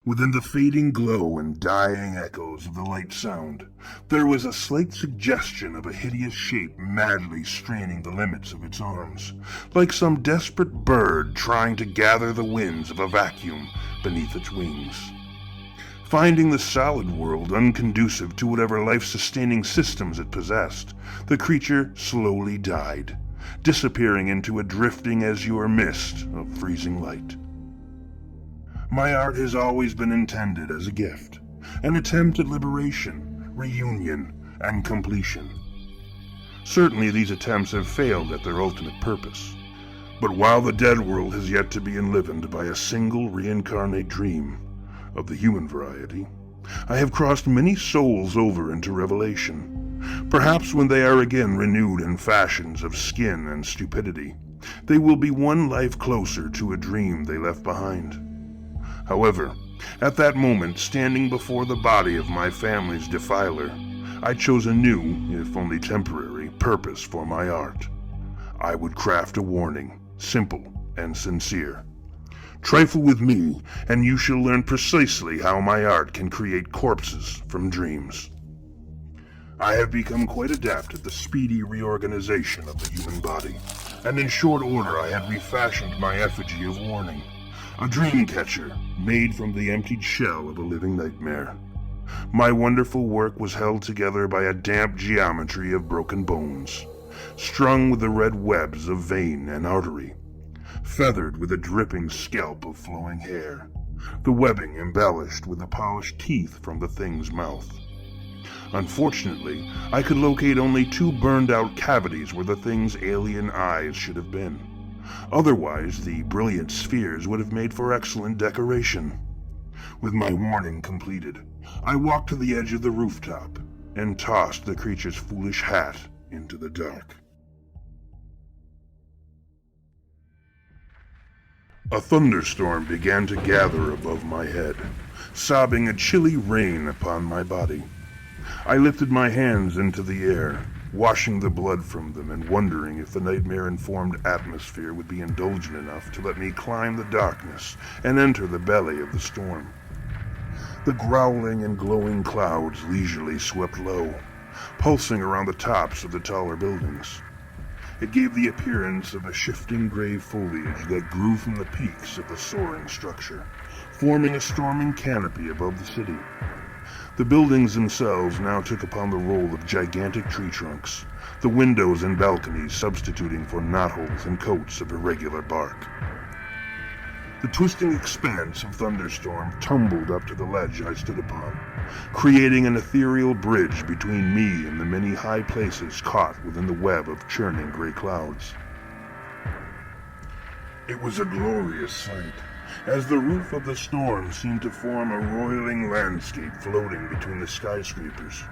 Within the fading glow and dying echoes of the light sound, there was a slight suggestion of a hideous shape madly straining the limits of its arms, like some desperate bird trying to gather the winds of a vacuum beneath its wings. Finding the solid world unconducive to whatever life-sustaining systems it possessed, the creature slowly died, disappearing into a drifting azure mist of freezing light. My art has always been intended as a gift, an attempt at liberation, reunion, and completion. Certainly these attempts have failed at their ultimate purpose, but while the dead world has yet to be enlivened by a single reincarnate dream of the human variety, I have crossed many souls over into revelation. Perhaps when they are again renewed in fashions of skin and stupidity, they will be one life closer to a dream they left behind. However, at that moment, standing before the body of my family's defiler, I chose a new, if only temporary, purpose for my art. I would craft a warning, simple and sincere. Trifle with me, and you shall learn precisely how my art can create corpses from dreams. I have become quite adept at the speedy reorganization of the human body, and in short order I had refashioned my effigy of warning. A dream catcher, made from the emptied shell of a living nightmare. My wonderful work was held together by a damp geometry of broken bones, strung with the red webs of vein and artery, feathered with a dripping scalp of flowing hair, the webbing embellished with the polished teeth from the thing's mouth. Unfortunately, I could locate only 2 burned-out cavities where the thing's alien eyes should have been. Otherwise, the brilliant spheres would have made for excellent decoration. With my warning completed, I walked to the edge of the rooftop and tossed the creature's foolish hat into the dark. A thunderstorm began to gather above my head, sobbing a chilly rain upon my body. I lifted my hands into the air, washing the blood from them and wondering if the nightmare-informed atmosphere would be indulgent enough to let me climb the darkness and enter the belly of the storm. The growling and glowing clouds leisurely swept low, pulsing around the tops of the taller buildings. It gave the appearance of a shifting gray foliage that grew from the peaks of the soaring structure, forming a storming canopy above the city. The buildings themselves now took upon the role of gigantic tree trunks, the windows and balconies substituting for knotholes and coats of irregular bark. The twisting expanse of thunderstorm tumbled up to the ledge I stood upon, creating an ethereal bridge between me and the many high places caught within the web of churning gray clouds. It was a glorious sight, as the roof of the storm seemed to form a roiling landscape floating between the skyscrapers,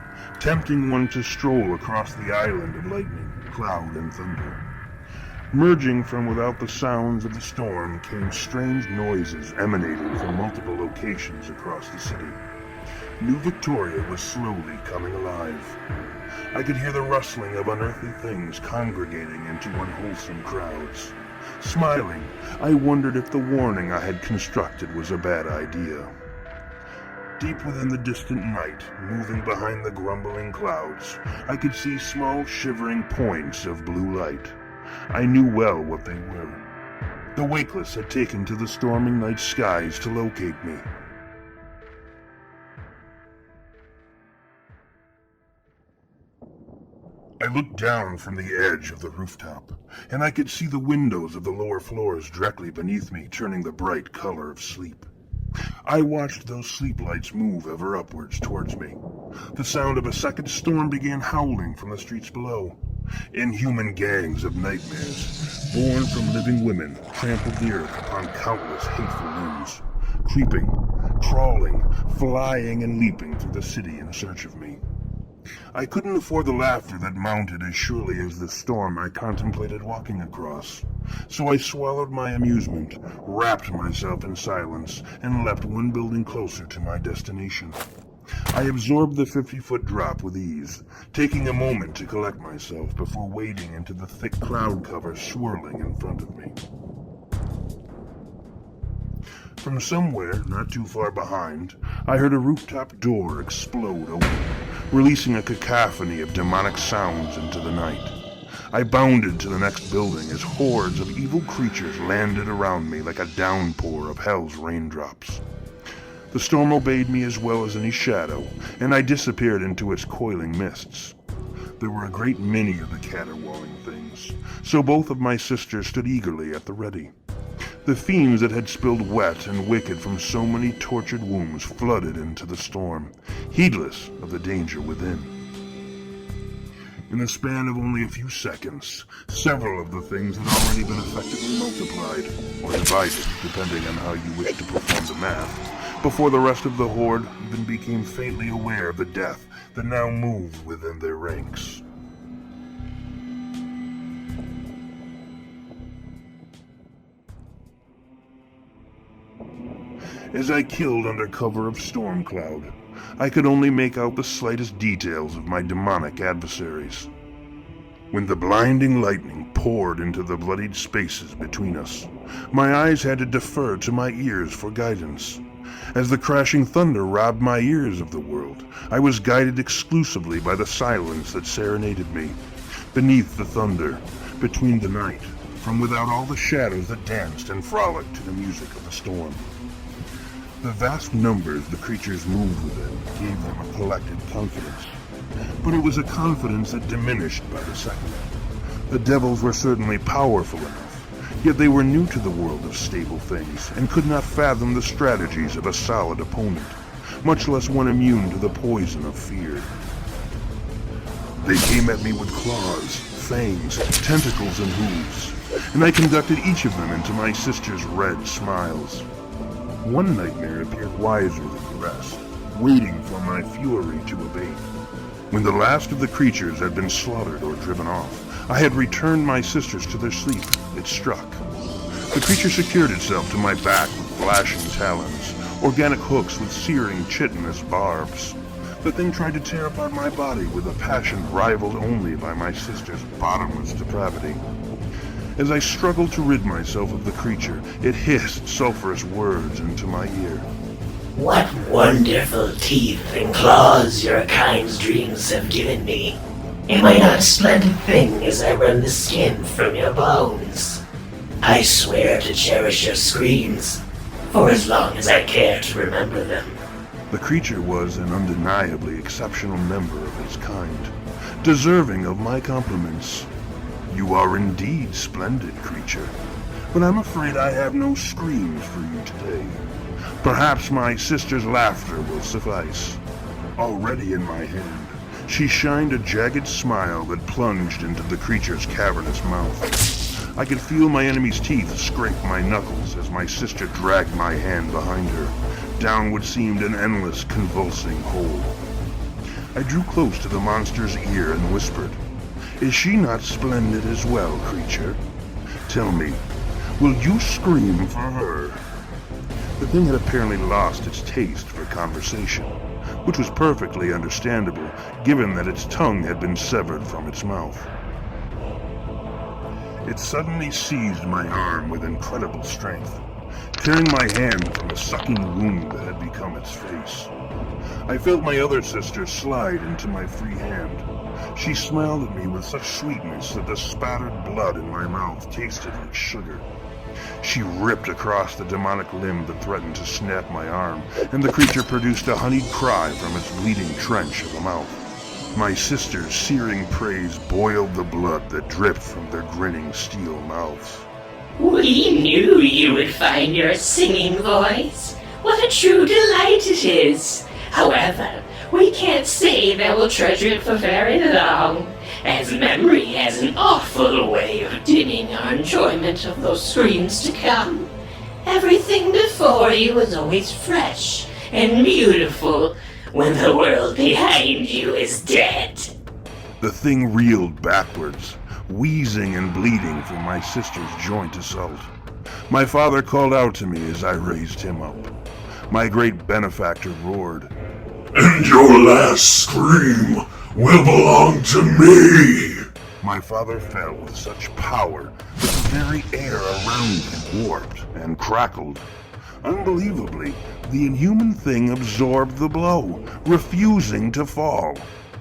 tempting one to stroll across the island of lightning, cloud, and thunder. Merging from without the sounds of the storm came strange noises emanating from multiple locations across the city. New Victoria was slowly coming alive. I could hear the rustling of unearthly things congregating into unwholesome crowds. Smiling, I wondered if the warning I had constructed was a bad idea. Deep within the distant night, moving behind the grumbling clouds, I could see small shivering points of blue light. I knew well what they were. The wakeless had taken to the storming night skies to locate me. I looked down from the edge of the rooftop, and I could see the windows of the lower floors directly beneath me turning the bright color of sleep. I watched those sleep lights move ever upwards towards me. The sound of a second storm began howling from the streets below. Inhuman gangs of nightmares, born from living women, trampled the earth upon countless hateful limbs, creeping, crawling, flying, and leaping through the city in search of me. I couldn't afford the laughter that mounted as surely as the storm I contemplated walking across, so I swallowed my amusement, wrapped myself in silence, and leapt one building closer to my destination. I absorbed the 50-foot drop with ease, taking a moment to collect myself before wading into the thick cloud cover swirling in front of me. From somewhere, not too far behind, I heard a rooftop door explode open, releasing a cacophony of demonic sounds into the night. I bounded to the next building as hordes of evil creatures landed around me like a downpour of hell's raindrops. The storm obeyed me as well as any shadow, and I disappeared into its coiling mists. There were a great many of the caterwauling things, so both of my sisters stood eagerly at the ready. The fiends that had spilled wet and wicked from so many tortured wombs flooded into the storm, heedless of the danger within. In the span of only a few seconds, several of the things had already been effectively multiplied, or divided, depending on how you wish to perform the math, before the rest of the horde even became faintly aware of the death that now moved within their ranks. As I killed under cover of storm cloud, I could only make out the slightest details of my demonic adversaries. When the blinding lightning poured into the bloodied spaces between us, my eyes had to defer to my ears for guidance. As the crashing thunder robbed my ears of the world, I was guided exclusively by the silence that serenaded me. Beneath the thunder, between the night, from without all the shadows that danced and frolicked to the music of the storm. The vast numbers the creatures moved within gave them a collected confidence, but it was a confidence that diminished by the second. The devils were certainly powerful enough, yet they were new to the world of stable things and could not fathom the strategies of a solid opponent, much less one immune to the poison of fear. They came at me with claws, fangs, tentacles, and hooves, and I conducted each of them into my sister's red smiles. One nightmare appeared wiser than the rest, waiting for my fury to abate. When the last of the creatures had been slaughtered or driven off, I had returned my sisters to their sleep. It struck. The creature secured itself to my back with flashing talons, organic hooks with searing chitinous barbs. The thing tried to tear apart my body with a passion rivaled only by my sister's bottomless depravity. As I struggled to rid myself of the creature, it hissed sulphurous words into my ear. What wonderful teeth and claws your kind's dreams have given me. Am I not a splendid thing as I rend the skin from your bones? I swear to cherish your screams, for as long as I care to remember them. The creature was an undeniably exceptional member of its kind, deserving of my compliments. You are indeed splendid, creature, but I'm afraid I have no screams for you today. Perhaps my sister's laughter will suffice. Already in my hand, she shined a jagged smile that plunged into the creature's cavernous mouth. I could feel my enemy's teeth scrape my knuckles as my sister dragged my hand behind her, down what seemed an endless, convulsing hole. I drew close to the monster's ear and whispered, "Is she not splendid as well, creature? Tell me, will you scream for her?" The thing had apparently lost its taste for conversation, which was perfectly understandable, given that its tongue had been severed from its mouth. It suddenly seized my arm with incredible strength, tearing my hand from a sucking wound that had become its face. I felt my other sister slide into my free hand. She smiled at me with such sweetness that the spattered blood in my mouth tasted like sugar. She ripped across the demonic limb that threatened to snap my arm, and the creature produced a honeyed cry from its bleeding trench of a mouth. My sister's searing praise boiled the blood that dripped from their grinning steel mouths. We knew you would find your singing voice. What a true delight it is. However, we can't say that we'll treasure it for very long, as memory has an awful way of dimming our enjoyment of those screams to come. Everything before you was always fresh and beautiful when the world behind you is dead. The thing reeled backwards, wheezing and bleeding from my sister's joint assault. My father called out to me as I raised him up. My great benefactor roared, "And your last scream will belong to me!" My father fell with such power that the very air around him warped and crackled. Unbelievably, the inhuman thing absorbed the blow, refusing to fall.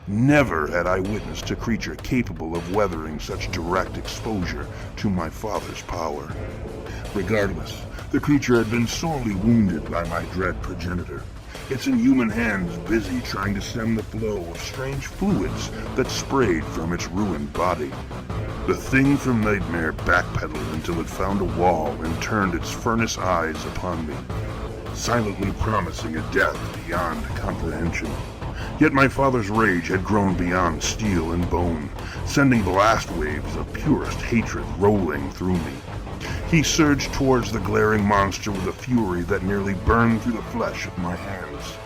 Never had I witnessed a creature capable of weathering such direct exposure to my father's power. Regardless, the creature had been sorely wounded by my dread progenitor, its inhuman hands busy trying to stem the flow of strange fluids that sprayed from its ruined body. The thing from Nightmare backpedaled until it found a wall and turned its furnace eyes upon me, silently promising a death beyond comprehension. Yet my father's rage had grown beyond steel and bone, sending blast waves of purest hatred rolling through me. He surged towards the glaring monster with a fury that nearly burned through the flesh of my hands.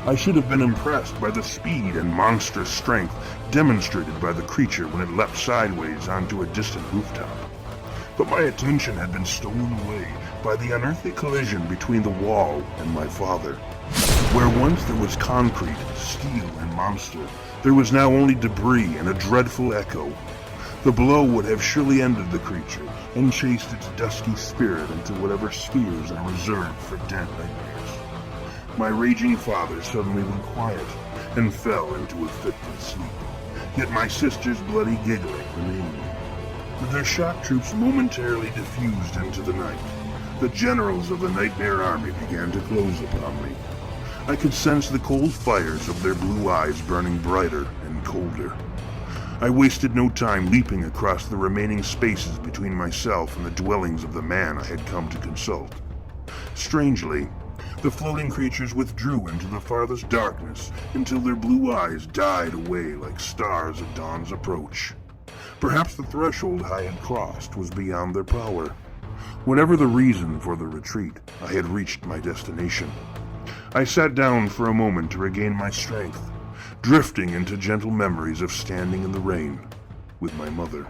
I should have been impressed by the speed and monstrous strength demonstrated by the creature when it leapt sideways onto a distant rooftop. But my attention had been stolen away by the unearthly collision between the wall and my father. Where once there was concrete, steel, and monster, there was now only debris and a dreadful echo. The blow would have surely ended the creature and chased its dusky spirit into whatever spheres are reserved for dead nightmares. My raging father suddenly went quiet and fell into a fitful sleep, yet my sister's bloody giggling remained. Their shock troops momentarily diffused into the night. The generals of the Nightmare Army began to close upon me. I could sense the cold fires of their blue eyes burning brighter and colder. I wasted no time leaping across the remaining spaces between myself and the dwellings of the man I had come to consult. Strangely, the floating creatures withdrew into the farthest darkness until their blue eyes died away like stars at dawn's approach. Perhaps the threshold I had crossed was beyond their power. Whatever the reason for the retreat, I had reached my destination. I sat down for a moment to regain my strength, drifting into gentle memories of standing in the rain with my mother.